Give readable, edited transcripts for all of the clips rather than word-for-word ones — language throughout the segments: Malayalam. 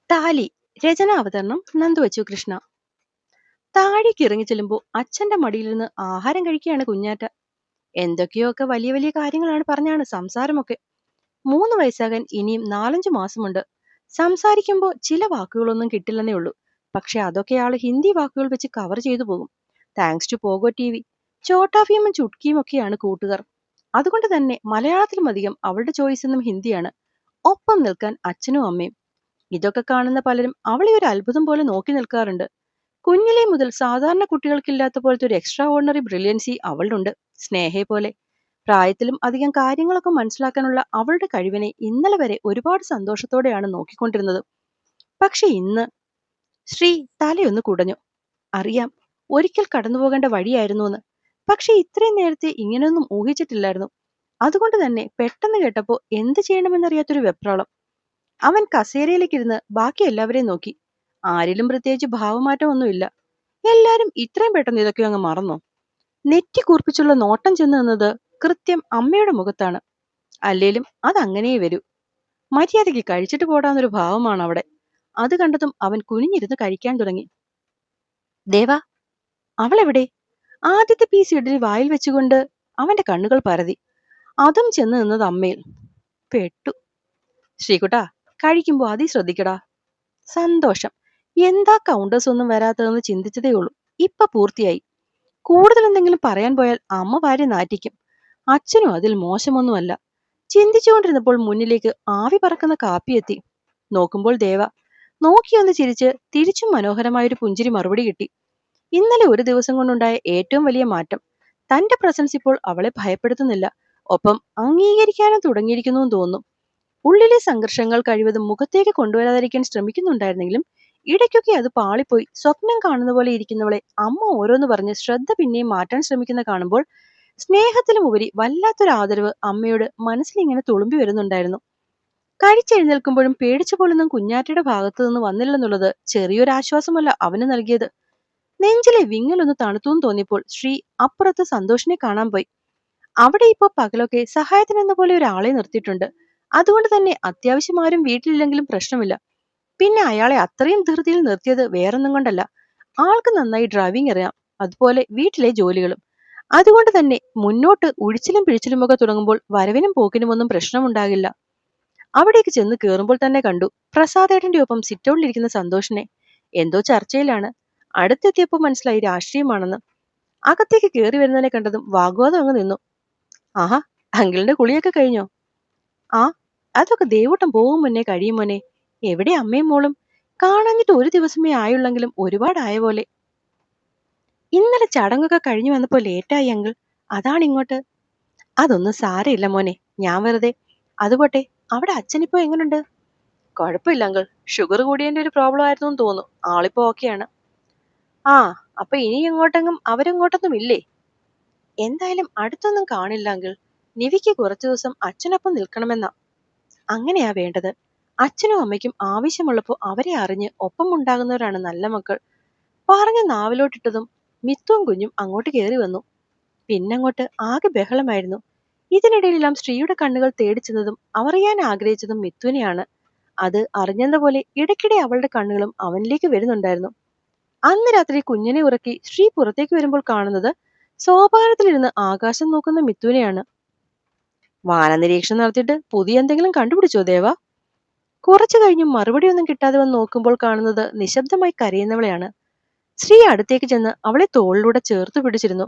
താലി. രചനാവതരണം നന്ദുവച്ചു കൃഷ്ണ. താഴേക്ക് ഇറങ്ങി ചെല്ലുമ്പോൾ അച്ഛന്റെ മടിയിലിരുന്ന് ആഹാരം കഴിക്കുകയാണ് കുഞ്ഞാറ്റ. എന്തൊക്കെയോ വലിയ വലിയ കാര്യങ്ങളാണ് പറഞ്ഞാണ് സംസാരമൊക്കെ. 3 വയസ്സാകാൻ ഇനിയും 4-5 മാസമുണ്ട്. സംസാരിക്കുമ്പോൾ ചില വാക്കുകളൊന്നും കിട്ടില്ലെന്നേ ഉള്ളൂ. പക്ഷെ അതൊക്കെ ആള് ഹിന്ദി വാക്കുകൾ വെച്ച് കവർ ചെയ്തു പോകും. താങ്ക്സ് ടു പോഗോ ടി വി. ചോട്ടാ ഭീമും ചുട്കിയും ഒക്കെയാണ് കൂട്ടുകാർ. അതുകൊണ്ട് തന്നെ മലയാളത്തിലും അധികം അവളുടെ ചോയ്സ് എന്നും ഹിന്ദിയാണ്. ഒപ്പം നിൽക്കാൻ അച്ഛനും അമ്മയും. ഇതൊക്കെ കാണുന്ന പലരും അവളെ ഒരു അത്ഭുതം പോലെ നോക്കി നിൽക്കാറുണ്ട്. കുഞ്ഞിലേ മുതൽ സാധാരണ കുട്ടികൾക്കില്ലാത്ത പോലത്തെ ഒരു എക്സ്ട്രാ ഓർഡിനറി ബ്രില്യൻസി അവളുണ്ട്. സ്നേഹയെ പോലെ പ്രായത്തിലും അധികം കാര്യങ്ങളൊക്കെ മനസ്സിലാക്കാനുള്ള അവളുടെ കഴിവിനെ ഇന്നലെ വരെ ഒരുപാട് സന്തോഷത്തോടെയാണ് നോക്കിക്കൊണ്ടിരുന്നത്. പക്ഷെ ഇന്ന് ശ്രീ തലയൊന്ന് കുടഞ്ഞു. അറിയാം, ഒരിക്കൽ കടന്നുപോകേണ്ട വഴിയായിരുന്നുവെന്ന്. പക്ഷെ ഇത്രയും നേരത്തെ ഇങ്ങനെയൊന്നും ഊഹിച്ചിട്ടില്ലായിരുന്നു. അതുകൊണ്ട് തന്നെ പെട്ടെന്ന് കേട്ടപ്പോ എന്ത് ചെയ്യണമെന്നറിയാത്തൊരു വെപ്രാളം. അവൻ കസേരയിലേക്കിരുന്ന് ബാക്കി എല്ലാവരെയും നോക്കി. ആരിലും പ്രത്യേകിച്ച് ഭാവമാറ്റമൊന്നുമില്ല. എല്ലാരും ഇത്രയും പെട്ടെന്ന് ഇതൊക്കെ അങ്ങ് മറന്നോ? നെറ്റി കൂർപ്പിച്ചുള്ള നോട്ടം ചെന്ന് നിന്നത് കൃത്യം അമ്മയുടെ മുഖത്താണ്. അല്ലേലും അതങ്ങനെയേ വരൂ. മര്യാദയ്ക്ക് കഴിച്ചിട്ട് പോടാന്നൊരു ഭാവമാണ് അവിടെ. അത് കണ്ടതും അവൻ കുനിഞ്ഞിരുന്ന് കഴിക്കാൻ തുടങ്ങി. ദേവാ, അവളെവിടെ? ആദ്യത്തെ പീസ് ഇഡലി വായിൽ വെച്ചുകൊണ്ട് അവന്റെ കണ്ണുകൾ പരതി. അതും ചെന്ന് നിന്നത് അമ്മയിൽ. പെട്ടു. ശ്രീകുട്ടാ, കഴിക്കുമ്പോ അതി ശ്രദ്ധിക്കടാ. സന്തോഷം. എന്താ കൗണ്ടേഴ്സ് ഒന്നും വരാത്തതെന്ന് ചിന്തിച്ചതേ ഉള്ളൂ. ഇപ്പൊ പൂർത്തിയായി. കൂടുതൽ എന്തെങ്കിലും പറയാൻ പോയാൽ അമ്മ വാരി നാറ്റിക്കും. അച്ഛനും അതിൽ മോശമൊന്നുമല്ല. ചിന്തിച്ചുകൊണ്ടിരുന്നപ്പോൾ മുന്നിലേക്ക് ആവി പറക്കുന്ന കാപ്പിയെത്തി. നോക്കുമ്പോൾ ദേവ. നോക്കിയൊന്ന് ചിരിച്ച് തിരിച്ചും മനോഹരമായൊരു പുഞ്ചിരി മറുപടി കിട്ടി. ഇന്നലെ ഒരു ദിവസം കൊണ്ടുണ്ടായ ഏറ്റവും വലിയ മാറ്റം. തന്റെ പ്രസൻസ് ഇപ്പോൾ അവളെ ഭയപ്പെടുത്തുന്നില്ല. ഒപ്പം അംഗീകരിക്കാനും തുടങ്ങിയിരിക്കുന്നുവെന്ന് തോന്നുന്നു. ഉള്ളിലെ സംഘർഷങ്ങൾ കഴിവതും മുഖത്തേക്ക് കൊണ്ടുവരാതിരിക്കാൻ ശ്രമിക്കുന്നുണ്ടായിരുന്നെങ്കിലും ഇടയ്ക്കൊക്കെ അത് പാളിപ്പോയി സ്വപ്നം കാണുന്ന പോലെ ഇരിക്കുന്നവളെ അമ്മ ഓരോന്ന് പറഞ്ഞ് ശ്രദ്ധ പിന്നെയും മാറ്റാൻ ശ്രമിക്കുന്ന കാണുമ്പോൾ സ്നേഹത്തിലും ഉപരി വല്ലാത്തൊരു ആദരവ് അമ്മയോട് മനസ്സിലിങ്ങനെ തുളുമ്പി വരുന്നുണ്ടായിരുന്നു. കഴിച്ചെഴുന്നേൽക്കുമ്പോഴും പേടിച്ചു പോലൊന്നും കുഞ്ഞാറ്റയുടെ ഭാഗത്തു നിന്ന് വന്നില്ലെന്നുള്ളത് ചെറിയൊരു ആശ്വാസമല്ല അവന് നൽകിയത്. നെഞ്ചിലെ വിങ്ങലൊന്ന് തണുത്തൂന്ന് തോന്നിയപ്പോൾ ശ്രീ അപ്പുറത്ത് സന്തോഷിനെ കാണാൻ പോയി. അവിടെ ഇപ്പോ പകലൊക്കെ സഹായത്തിനെന്ന പോലെ ഒരാളെ നിർത്തിയിട്ടുണ്ട്. അതുകൊണ്ട് തന്നെ അത്യാവശ്യം ആരും വീട്ടിലില്ലെങ്കിലും പ്രശ്നമില്ല. പിന്നെ അയാളെ അത്രയും ധൃതിയിൽ നിർത്തിയത് വേറൊന്നും കൊണ്ടല്ല. ആൾക്ക് നന്നായി ഡ്രൈവിംഗ് അറിയാം. അതുപോലെ വീട്ടിലെ ജോലികളും. അതുകൊണ്ട് തന്നെ മുന്നോട്ട് ഉഴിച്ചിലും പിഴിച്ചിലുമൊക്കെ തുടങ്ങുമ്പോൾ വരവിനും പോക്കിനുമൊന്നും പ്രശ്നമുണ്ടാകില്ല. അവിടേക്ക് ചെന്ന് കയറുമ്പോൾ തന്നെ കണ്ടു പ്രസാദേട്ടന്റെ ഒപ്പം സിറ്റൗണിലിരിക്കുന്ന സന്തോഷിനെ. എന്തോ ചർച്ചയിലാണ്. അടുത്തെത്തിയപ്പോൾ മനസ്സിലായി രാഷ്ട്രീയമാണെന്ന്. അകത്തേക്ക് കയറി വരുന്നതിനെ കണ്ടതും വാഗ്വാദം അങ്ങ് നിന്നു. ആഹാ, അങ്കിളിന്റെ കുളിയൊക്കെ കഴിഞ്ഞോ? ആ, അതൊക്കെ ദേവൂട്ടം പോകും മുന്നേ കഴിയും മോനെ. എവിടെ അമ്മയും മോളും? കാണാഞ്ഞിട്ട് ഒരു ദിവസമേ ആയുള്ളെങ്കിലും ഒരുപാടായ പോലെ. ഇന്നലെ ചടങ്ങൊക്കെ കഴിഞ്ഞു വന്നപ്പോ ലേറ്റായി അങ്കിൾ. അതാണ് ഇങ്ങോട്ട്. അതൊന്നും സാരമില്ല മോനെ, ഞാൻ വെറുതെ. അതുപോട്ടെ, അവിടെ അച്ഛനിപ്പോ എങ്ങനുണ്ട്? കുഴപ്പമില്ല അങ്കിൾ. ഷുഗർ കൂടിയതിന്റെ ഒരു പ്രോബ്ലം ആയിരുന്നു എന്ന് തോന്നുന്നു. ആളിപ്പോ ഓക്കെയാണ്. ആ, അപ്പൊ ഇനി എങ്ങോട്ടെങ്ങും അവരെങ്ങോട്ടൊന്നും ഇല്ലേ? എന്തായാലും അടുത്തൊന്നും കാണില്ല അങ്കിൾ. നിവിക്ക് കുറച്ചു ദിവസം അച്ഛനൊപ്പം നിൽക്കണമെന്നാ. അങ്ങനെയാ വേണ്ടത്. അച്ഛനും അമ്മയ്ക്കും ആവശ്യമുള്ളപ്പോ അവരെ അറിഞ്ഞ് ഒപ്പം ഉണ്ടാകുന്നവരാണ് നല്ല മക്കൾ. പറഞ്ഞ് നാവിലോട്ടിട്ടതും മിത്തുവും കുഞ്ഞും അങ്ങോട്ട് കയറി വന്നു. പിന്നങ്ങോട്ട് ആകെ ബഹളമായിരുന്നു. ഇതിനിടയിലെല്ലാം ശ്രീയുടെ കണ്ണുകൾ തേടിച്ചെന്നതും അവറിയാൻ ആഗ്രഹിച്ചതും മിത്തുവിനെയാണ്. അത് അറിഞ്ഞെന്ന പോലെ ഇടയ്ക്കിടെ അവളുടെ കണ്ണുകളും അവനിലേക്ക് വരുന്നുണ്ടായിരുന്നു. അന്ന് രാത്രി കുഞ്ഞിനെ ഉറക്കി ശ്രീ പുറത്തേക്ക് വരുമ്പോൾ കാണുന്നത് സോപാനത്തിലിരുന്ന് ആകാശം നോക്കുന്ന മിത്തുവിനെയാണ്. വാനനിരീക്ഷണം നടത്തിയിട്ട് പുതിയ എന്തെങ്കിലും കണ്ടുപിടിച്ചോ ദേവ? കുറച്ചു കഴിഞ്ഞും മറുപടിയൊന്നും കിട്ടാതെ വന്ന് നോക്കുമ്പോൾ കാണുന്നത് നിശബ്ദമായി കരയുന്നവളെയാണ്. ശ്രീ അടുത്തേക്ക് ചെന്ന് അവളെ തോളിലൂടെ ചേർത്ത് പിടിച്ചിരുന്നു.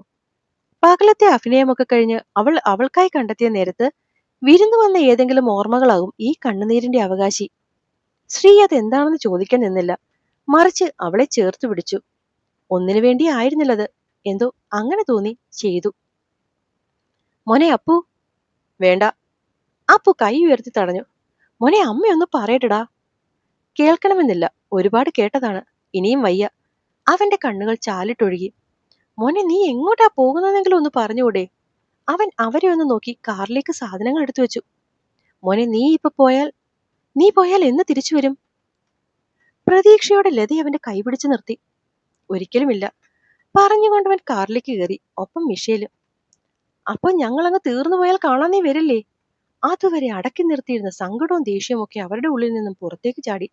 പകലത്തെ അഭിനയമൊക്കെ കഴിഞ്ഞ് അവൾ അവൾക്കായി കണ്ടെത്തിയ നേരത്ത് വിരുന്നു വന്ന ഏതെങ്കിലും ഓർമ്മകളാകും ഈ കണ്ണുനീരിന്റെ അവകാശി. ശ്രീ അതെന്താണെന്ന് ചോദിക്കാൻ നിന്നില്ല. മറിച്ച് അവളെ ചേർത്ത് പിടിച്ചു. ഒന്നിനു വേണ്ടി ആയിരുന്നില്ലത്. എന്തോ അങ്ങനെ തോന്നി ചെയ്തു. മോനെ അപ്പു. വേണ്ട. അപ്പു കൈ ഉയർത്തി തടഞ്ഞു. മോനെ അമ്മയൊന്ന് പറയട്ടടാ. കേൾക്കണമെന്നില്ല. ഒരുപാട് കേട്ടതാണ്. ഇനിയും വയ്യ. അവന്റെ കണ്ണുകൾ ചാലിട്ടൊഴുകി. മോനെ നീ എങ്ങോട്ടാ പോകുന്നതെങ്കിലും ഒന്ന് പറഞ്ഞുകൂടെ? അവൻ അവരെ ഒന്ന് നോക്കി കാറിലേക്ക് സാധനങ്ങൾ എടുത്തു വെച്ചു. മോനെ നീ പോയാൽ എന്ന് തിരിച്ചു വരും? പ്രതീക്ഷയോടെ ലത അവന്റെ കൈ പിടിച്ചു നിർത്തി. ഒരിക്കലുമില്ല. പറഞ്ഞുകൊണ്ടവൻ കാറിലേക്ക് കയറി. ഒപ്പം മിഷേലും. അപ്പൊ ഞങ്ങളങ്ങ് തീർന്നു പോയാൽ കാണാൻ നീ വരില്ലേ? അതുവരെ അടക്കി നിർത്തിയിരുന്ന സങ്കടവും ദേഷ്യവും ഒക്കെ അവരുടെ ഉള്ളിൽ നിന്നും പുറത്തേക്ക് ചാടി.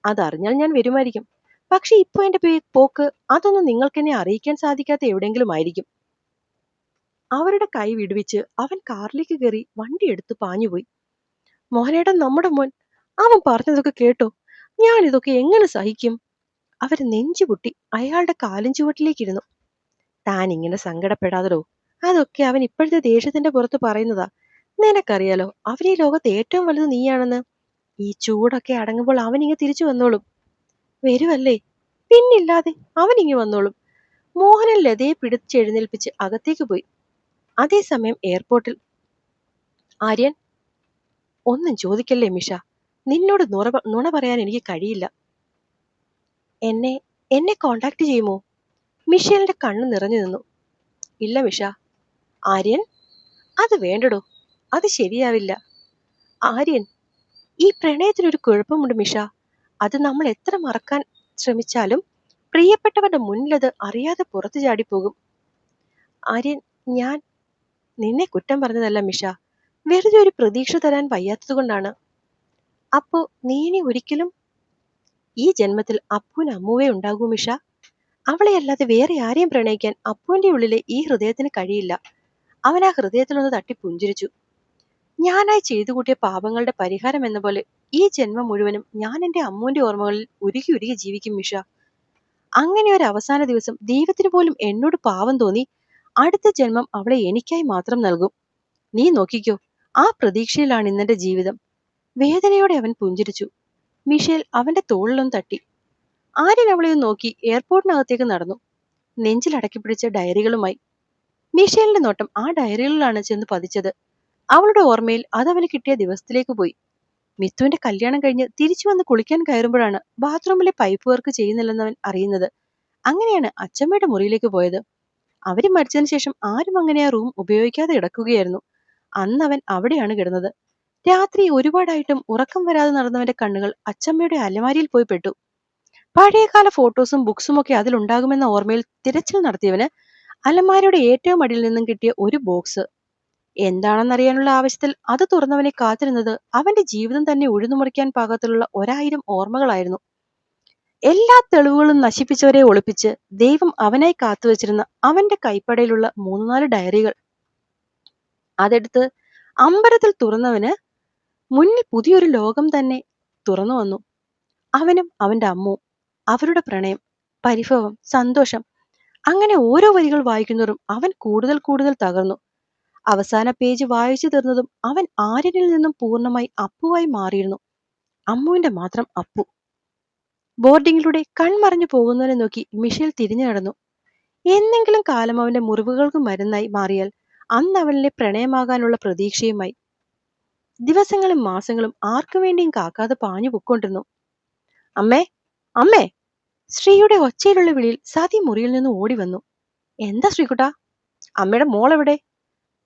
അതറിഞ്ഞാൽ ഞാൻ വരുമായിരിക്കും. പക്ഷെ ഇപ്പൊ എന്റെ പോക്ക് അതൊന്നും നിങ്ങൾക്ക് എന്നെ അറിയിക്കാൻ സാധിക്കാത്ത എവിടെയെങ്കിലും ആയിരിക്കും. അവരുടെ കൈ വിടുവിച്ച് അവൻ കാറിലേക്ക് കയറി വണ്ടി എടുത്ത് പാഞ്ഞുപോയി. മോഹനേട്ടൻ നമ്മുടെ മോൻ, അവൻ പറഞ്ഞതൊക്കെ കേട്ടോ? ഞാൻ ഇതൊക്കെ എങ്ങനെ സഹിക്കും? അവര് നെഞ്ചുപൊട്ടി അയാളുടെ കാലും ചുവട്ടിലേക്കിരുന്നു. താൻ ഇങ്ങനെ സങ്കടപ്പെടാതടോ, അതൊക്കെ അവൻ ഇപ്പോഴത്തെ ദേഷ്യത്തിന്റെ പുറത്ത് പറയുന്നതാ. നിനക്കറിയാലോ അവൻ ഈ ലോകത്ത് ഏറ്റവും വലുത് നീയാണെന്ന്. ഈ ചൂടൊക്കെ അടങ്ങുമ്പോൾ അവൻ ഇങ്ങ് തിരിച്ചു വന്നോളും. വരുവല്ലേ? പിന്നില്ലാതെ അവൻ ഇങ്ങ് വന്നോളും. മോഹനൻ ലതയെ പിടിച്ചെഴുന്നേൽപ്പിച്ച് അകത്തേക്ക് പോയി. അതേസമയം എയർപോർട്ടിൽ ആര്യൻ, ഒന്നും ചോദിക്കല്ലേ മിഷ, നിന്നോട് നുണ പറയാൻ എനിക്ക് കഴിയില്ല. എന്നെ എന്നെ കോണ്ടാക്ട് ചെയ്യുമോ? മിഷേലിന്റെ കണ്ണ് നിറഞ്ഞു നിന്നു. ഇല്ല മിഷ. ആര്യൻ, അത് വേണ്ടടോ, അത് ശരിയാവില്ല. ആര്യൻ, ഈ പ്രണയത്തിനൊരു കുഴപ്പമുണ്ട് മിഷ. അത് നമ്മൾ എത്ര മറക്കാൻ ശ്രമിച്ചാലും പ്രിയപ്പെട്ടവരുടെ മുന്നിലത് അറിയാതെ പുറത്തു ചാടിപ്പോകും. ആര്യൻ, ഞാൻ നിന്നെ കുറ്റം പറഞ്ഞതല്ല മിഷ, വെറുതെ ഒരു പ്രതീക്ഷ തരാൻ വയ്യാത്തത് കൊണ്ടാണ്. അപ്പോ നീ ഇനി ഒരിക്കലും ഈ ജന്മത്തിൽ അപ്പുവിന് അമ്മുവേ ഉണ്ടാകൂ മിഷ. അവളെ അല്ലാതെ വേറെ ആരെയും പ്രണയിക്കാൻ അപ്പുവിന്റെ ഉള്ളിലെ ഈ ഹൃദയത്തിന് കഴിയില്ല. അവൻ ആ ഹൃദയത്തിലൊന്ന് തട്ടി പുഞ്ചിരിച്ചു. ഞാനായി ചെയ്തു കൂട്ടിയ പാപങ്ങളുടെ പരിഹാരം എന്ന പോലെ ഈ ജന്മം മുഴുവനും ഞാൻ എന്റെ അമ്മുവിന്റെ ഓർമ്മകളിൽ ഉരുകി ഉരുകി ജീവിക്കും മിഷ. അങ്ങനെ ഒരു അവസാന ദിവസം ദൈവത്തിന് പോലും എന്നോട് പാവം തോന്നി അടുത്ത ജന്മം അവളെ എനിക്കായി മാത്രം നൽകും. നീ നോക്കിക്കോ, ആ പ്രതീക്ഷയിലാണ് ഇന്നെന്റെ ജീവിതം. വേദനയോടെ അവൻ പുഞ്ചിരിച്ചു. മിഷേൽ അവന്റെ തോളിലൊന്ന് തട്ടി. ആര്യൻ അവളെ നോക്കി എയർപോർട്ടിനകത്തേക്ക് നടന്നു, നെഞ്ചിൽ അടക്കി പിടിച്ച ഡയറികളുമായി. മിഷേലിന്റെ നോട്ടം ആ ഡയറികളിലാണ് ചെന്ന് പതിച്ചത്. അവളുടെ ഓർമ്മയിൽ അതവന് കിട്ടിയ ദിവസത്തിലേക്ക് പോയി. മിത്തുവിന്റെ കല്യാണം കഴിഞ്ഞ് തിരിച്ചു വന്ന് കുളിക്കാൻ കയറുമ്പോഴാണ് ബാത്റൂമിലെ പൈപ്പ് വർക്ക് ചെയ്യുന്നില്ലെന്നവൻ അറിയുന്നത്. അങ്ങനെയാണ് അച്ചമ്മയുടെ മുറിയിലേക്ക് പോയത്. അവര് മരിച്ചതിന് ശേഷം ആരും അങ്ങനെ ആ റൂം ഉപയോഗിക്കാതെ കിടക്കുകയായിരുന്നു. അന്ന് അവൻ അവിടെയാണ് കിടന്നത്. രാത്രി ഒരുപാടായിട്ടും ഉറക്കം വരാതെ നടന്നവന്റെ കണ്ണുകൾ അച്ചമ്മയുടെ അലമാരിയിൽ പോയി പെട്ടു. പഴയകാല ഫോട്ടോസും ബുക്സും ഒക്കെ അതിലുണ്ടാകുമെന്ന ഓർമ്മയിൽ തിരച്ചിൽ നടത്തിയവന് അലമാരയുടെ ഏറ്റവും അടിയിൽ നിന്നും കിട്ടിയ ഒരു ബോക്സ് എന്താണെന്നറിയാനുള്ള ആവശ്യത്തിൽ അത് തുറന്നവനെ കാത്തിരുന്നത് അവന്റെ ജീവിതം തന്നെ ഉഴുതുമറിക്കാൻ പാകത്തിലുള്ള 1000 ഓർമ്മകളായിരുന്നു. എല്ലാ തെളിവുകളും നശിപ്പിച്ചവരെ ഒളിപ്പിച്ച് ദൈവം അവനായി കാത്തുവച്ചിരുന്ന അവന്റെ കൈപ്പടയിലുള്ള 3-4 ഡയറികൾ. അതെടുത്ത് അമ്പരത്തിൽ തുറന്നവന് മുന്നിൽ പുതിയൊരു ലോകം തന്നെ തുറന്നു വന്നു. അവനും അവന്റെ അമ്മുവും, അവരുടെ പ്രണയം, പരിഭവം, സന്തോഷം. അങ്ങനെ ഓരോ വരികൾ വായിക്കുന്നതും അവൻ കൂടുതൽ കൂടുതൽ തകർന്നു. അവസാന പേജ് വായിച്ചു തീർന്നതും അവൻ ആര്യനിൽ നിന്നും പൂർണ്ണമായി അപ്പുവായി മാറിയിരുന്നു. അമ്മുവിന്റെ മാത്രം അപ്പു. ബോർഡിങ്ങിലൂടെ കൺമറഞ്ഞു പോകുന്നവനെ നോക്കി മിഷേൽ തിരിഞ്ഞു നടന്നു. എന്നെങ്കിലും കാലം അവന്റെ മുറിവുകൾക്ക് മരുന്നായി മാറിയാൽ അന്ന് അവനിലെ പ്രണയമാകാനുള്ള പ്രതീക്ഷയുമായി. ദിവസങ്ങളും മാസങ്ങളും ആർക്കു വേണ്ടിയും കാക്കാതെ പാഞ്ഞു പൊക്കൊണ്ടിരുന്നു. അമ്മേ, അമ്മേ! ശ്രീയുടെ ഒച്ചയിലുള്ള വിളിയിൽ സതി മുറിയിൽ നിന്ന് ഓടി വന്നു. എന്താ ശ്രീകുട്ടാ? അമ്മയുടെ മോളെവിടെ?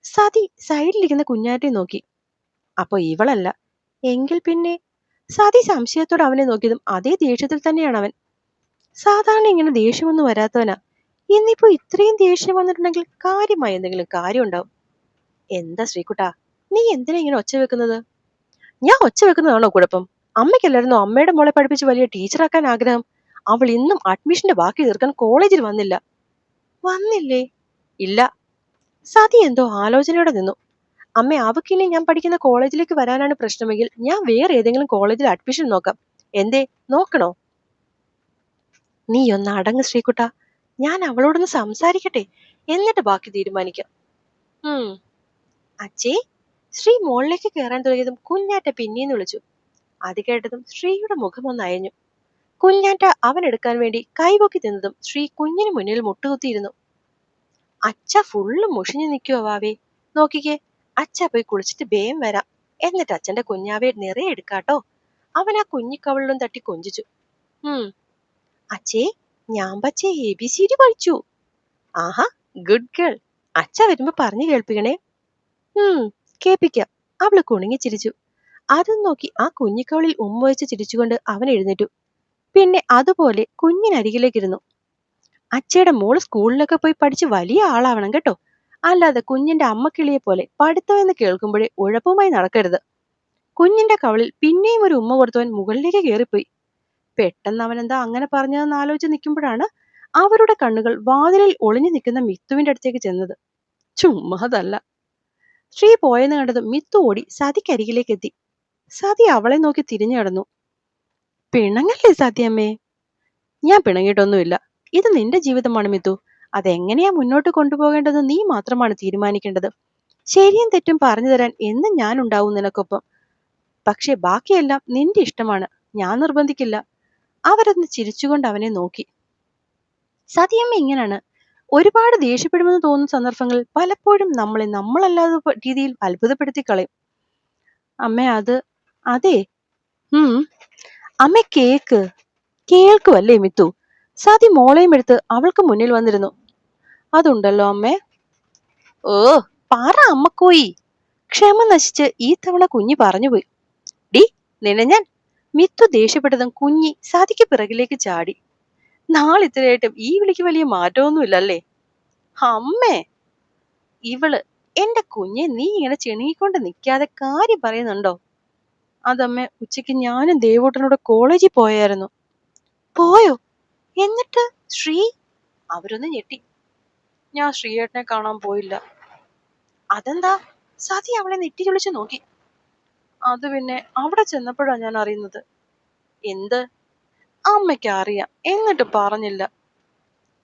സതി സൈഡിലിരിക്കുന്ന കുഞ്ഞാറ്റെ നോക്കി. അപ്പൊ ഇവളല്ല. എങ്കിൽ പിന്നെ? സതി സംശയത്തോടെ അവനെ നോക്കിയതും അതേ ദേഷ്യത്തിൽ തന്നെയാണ് അവൻ. സാധാരണ ഇങ്ങനെ ദേഷ്യമൊന്നും വരാത്തവനാ. ഇന്നിപ്പോ ഇത്രയും ദേഷ്യം വന്നിട്ടുണ്ടെങ്കിൽ കാര്യമായി എന്തെങ്കിലും കാര്യം ഉണ്ടാവും. എന്താ ശ്രീകുട്ടാ, നീ എന്തിനാ ഇങ്ങനെ ഒച്ച വെക്കുന്നത്? ഞാൻ ഒച്ച വെക്കുന്നതാണോ കുഴപ്പം? അമ്മയ്ക്കല്ലായിരുന്നോ അമ്മയുടെ മോളെ പഠിപ്പിച്ച് വലിയ ടീച്ചറാക്കാൻ ആഗ്രഹം? അവൾ ഇന്നും അഡ്മിഷന്റെ ബാക്കി തീർക്കാൻ കോളേജിൽ വന്നില്ല. വന്നില്ലേ? ഇല്ല. സതി എന്തോ ആലോചനയോടെ നിന്നു. അമ്മ, അവക്കിനി ഞാൻ പഠിക്കുന്ന കോളേജിലേക്ക് വരാനാണ് പ്രശ്നമെങ്കിൽ ഞാൻ വേറെ ഏതെങ്കിലും കോളേജിൽ അഡ്മിഷൻ നോക്കാം. എന്തേ, നോക്കണോ? നീ ഒന്ന് അടങ്ങ് ശ്രീകുട്ട, ഞാൻ അവളോടൊന്ന് സംസാരിക്കട്ടെ, എന്നിട്ട് ബാക്കി തീരുമാനിക്കാം. അച്ഛേ! ശ്രീ മോളിലേക്ക് കയറാൻ തുടങ്ങിയതും കുഞ്ഞാറ്റ പിന്നീന്ന് വിളിച്ചു. അത് കേട്ടതും ശ്രീയുടെ മുഖം ഒന്ന് അയഞ്ഞു. കുഞ്ഞാറ്റ അവൻ എടുക്കാൻ വേണ്ടി കൈപൊക്കി തിന്നതും ശ്രീ കുഞ്ഞിന് മുന്നിൽ മുട്ടുകുത്തിയിരുന്നു. അച്ഛ ഫുള്ള് മുഷിഞ്ഞു നിൽക്കുവോ വാവേ, നോക്കിക്കേ. അച്ഛ പോയി കുളിച്ചിട്ട് വേഗം വരാം, എന്നിട്ട് അച്ഛന്റെ കുഞ്ഞാവെ നിറയെ എടുക്കാട്ടോ. അവൻ ആ കുഞ്ഞിക്കവളിലും തട്ടി കൊഞ്ചിച്ചു. അച്ഛേ, ഞാൻ പച്ചേ ABCD പഠിച്ചു. ആഹാ, ഗുഡ് ഗേൾ. അച്ഛ വരുമ്പോ പറഞ്ഞു കേൾപ്പിക്കണേ. കേൾപ്പിക്കാം. അവള് കുണുങ്ങി ചിരിച്ചു. അതും നോക്കി ആ കുഞ്ഞിക്കവളിൽ വെച്ച് ചിരിച്ചുകൊണ്ട് അവൻ എഴുന്നേറ്റു. പിന്നെ അതുപോലെ കുഞ്ഞിനരികിലേക്കിരുന്നു. അച്ഛയുടെ മോള് സ്കൂളിലൊക്കെ പോയി പഠിച്ച് വലിയ ആളാവണം കേട്ടോ, അല്ലാതെ കുഞ്ഞിന്റെ അമ്മക്കിളിയെ പോലെ പഠിത്തമെന്ന് കേൾക്കുമ്പോഴേ ഉഴപ്പുമായി നടക്കരുത്. കുഞ്ഞിന്റെ കവളിൽ പിന്നെയും ഒരു ഉമ്മ കൊടുത്തവൻ മുകളിലേക്ക് കയറിപ്പോയി. പെട്ടെന്ന് അവനെന്താ അങ്ങനെ പറഞ്ഞതെന്ന് ആലോചിച്ച് നിൽക്കുമ്പോഴാണ് അവരുടെ കണ്ണുകൾ വാതിലിൽ ഒളിഞ്ഞു നിൽക്കുന്ന മിത്തുവിന്റെ അടുത്തേക്ക് ചെന്നത്. ചുമ്മാതല്ല. ശ്രീ പോയെന്ന് കണ്ടതും മിത്തു ഓടി സതിക്കരികിലേക്ക് എത്തി. സതി അവളെ നോക്കി തിരിഞ്ഞു കിടന്നു. പിണങ്ങല്ലേ സതിയമ്മേ? ഞാൻ പിണങ്ങിയിട്ടൊന്നുമില്ല. ഇത് നിന്റെ ജീവിതമാണ് മിത്തു. അതെങ്ങനെയാ മുന്നോട്ട് കൊണ്ടുപോകേണ്ടത് നീ മാത്രമാണ് തീരുമാനിക്കേണ്ടത്. ശരിയും തെറ്റും പറഞ്ഞു തരാൻ എന്നും ഞാൻ ഉണ്ടാവും നിനക്കൊപ്പം. പക്ഷെ ബാക്കിയെല്ലാം നിന്റെ ഇഷ്ടമാണ്. ഞാൻ നിർബന്ധിക്കില്ല. അവരൊന്ന് ചിരിച്ചുകൊണ്ട് അവനെ നോക്കി. സതിയമ്മ ഇങ്ങനാണ്. ഒരുപാട് ദേഷ്യപ്പെടുമെന്ന് തോന്നുന്ന സന്ദർഭങ്ങളിൽ പലപ്പോഴും നമ്മളെ നമ്മളല്ലാത്ത രീതിയിൽ അത്ഭുതപ്പെടുത്തി കളയും. അമ്മേ അതെ. അമ്മ കേൾക്കുവല്ലേ മിത്തു? സതി മോളെയും എടുത്ത് അവൾക്ക് മുന്നിൽ വന്നിരുന്നു. അതുണ്ടല്ലോ അമ്മേ. ഓ പറ അമ്മക്കോയി. ക്ഷമ നശിച്ച് ഈ തവണ കുഞ്ഞി പറഞ്ഞുപോയി. ഡി നിന്നെ ഞാൻ. മിത്തു ദേഷ്യപ്പെട്ടതും കുഞ്ഞി സതിക്ക് പിറകിലേക്ക് ചാടി. നാളിത്രയായിട്ടും ഈ വിളിക്ക് വലിയ മാറ്റമൊന്നുമില്ലല്ലേ? അമ്മേ. ഇവള് എന്റെ കുഞ്ഞെ, നീ ഇങ്ങനെ ചെണുങ്ങിക്കൊണ്ട് നിൽക്കാതെ കാര്യം പറയുന്നുണ്ടോ? അതമ്മേ, ഉച്ചയ്ക്ക് ഞാനും ദേവൂട്ടനോട് കോളേജിൽ പോയായിരുന്നു. പോയോ? എന്നിട്ട് ശ്രീ? അവരൊന്ന് ഞെട്ടി. ഞാൻ ശ്രീയേട്ടനെ കാണാൻ പോയില്ല. അതെന്താ? സതി അവളെ നെറ്റിച്ചൊളിച്ചു നോക്കി. അത് പിന്നെ അവിടെ ചെന്നപ്പോഴാ ഞാൻ അറിയുന്നത്. എന്ത്? അമ്മയ്ക്ക് അറിയാം, എന്നിട്ട് പറഞ്ഞില്ല.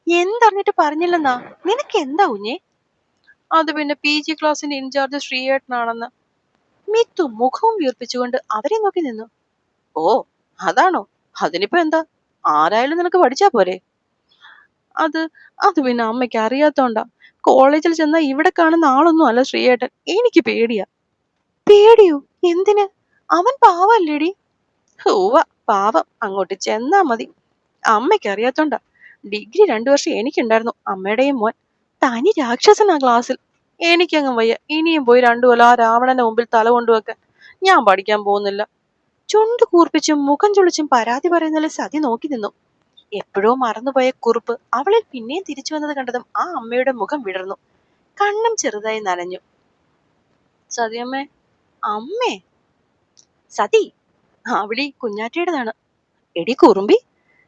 എന്തറിഞ്ഞിട്ട് പറഞ്ഞില്ലെന്നാ? നിനക്ക് എന്താ കുഞ്ഞെ? അത് പിന്നെ PG ക്ലാസിന്റെ ഇൻചാർജ് ശ്രീയേട്ടനാണെന്ന്. മിത്തു മുഖവും വീർപ്പിച്ചുകൊണ്ട് അവരെ നോക്കി നിന്നു. ഓ അതാണോ? അതിനിപ്പോ എന്താ? ആരായാലും നിനക്ക് പഠിച്ചാ പോരെ? അത് പിന്നെ അമ്മയ്ക്ക് അറിയാത്തോണ്ടാ. കോളേജിൽ ചെന്നാ ഇവിടെ കാണുന്ന ആളൊന്നും അല്ല ശ്രീയേട്ടൻ. എനിക്ക് പേടിയാ. പേടിയോ? എന്തിന്? അവൻ പാവല്ലേടി? ഹൂവ പാവം. അങ്ങോട്ട് ചെന്നാ മതി. അമ്മയ്ക്ക് അറിയാത്തോണ്ടാ. ഡിഗ്രി 2 വർഷം എനിക്കുണ്ടായിരുന്നു അമ്മയുടെയും മോൻ. തനി രാക്ഷസനാ ക്ലാസ്സിൽ. എനിക്കങ്ങ് വയ്യ. ഇനിയും പോയി 2 കൊല്ലം ആ രാവണന്റെ മുമ്പിൽ തല കൊണ്ടുവെക്കാൻ. ഞാൻ പഠിക്കാൻ പോകുന്നില്ല. ചുണ്ടു കൂർപ്പിച്ചും മുഖം ചുളിച്ചും പരാതി പറയുന്നതിൽ സതി നോക്കി നിന്നു. എപ്പോഴോ മറന്നുപോയ കുറിപ്പ് അവളിൽ പിന്നെയും തിരിച്ചു വന്നത് കണ്ടതും ആ അമ്മയുടെ മുഖം വിടർന്നു. കണ്ണും ചെറുതായി നനഞ്ഞു. സതിയമ്മേ. അമ്മേ. സതി, ആ വിളി കുഞ്ഞാറ്റയുടേതാണ്. എടി കുറുമ്പി.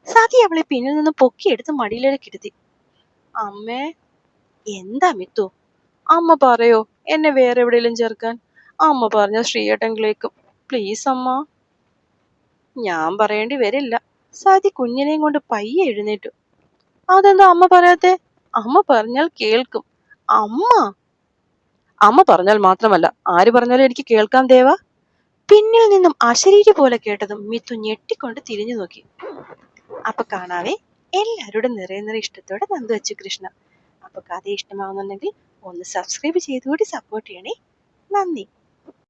സതി അവളെ പിന്നിൽ നിന്ന് പൊക്കിയെടുത്ത് മടിയിലേക്ക് ഇരുത്തി. അമ്മേ. എന്താ മിത്തു? അമ്മ പറയോ എന്നെ വേറെ എവിടെയെങ്കിലും ചേർക്കാൻ? അമ്മ പറഞ്ഞ ശ്രീയേട്ടൻ കേൾക്കും. പ്ലീസ് അമ്മ. ഞാൻ പറയേണ്ടി വരില്ല. സതി കുഞ്ഞിനെയും കൊണ്ട് പയ്യെ എഴുന്നേറ്റു. അതെന്താ അമ്മ പറയാത്തെ? അമ്മ പറഞ്ഞാൽ കേൾക്കും. അമ്മ പറഞ്ഞാൽ മാത്രമല്ല, ആര് പറഞ്ഞാലും എനിക്ക് കേൾക്കാം ദേവാ. പിന്നിൽ നിന്നും അശരീരി പോലെ കേട്ടതും മിത്തു ഞെട്ടിക്കൊണ്ട് തിരിഞ്ഞു നോക്കി. അപ്പൊ കാണാവേ. എല്ലാവരുടെ നിറയെ ഇഷ്ടത്തോടെ നന്ദു വച്ചു കൃഷ്ണ. അപ്പൊ കഥ ഇഷ്ടമാവുന്നുണ്ടെങ്കിൽ ഒന്ന് സബ്സ്ക്രൈബ് ചെയ്തുകൂടി സപ്പോർട്ട് ചെയ്യണേ. നന്ദി.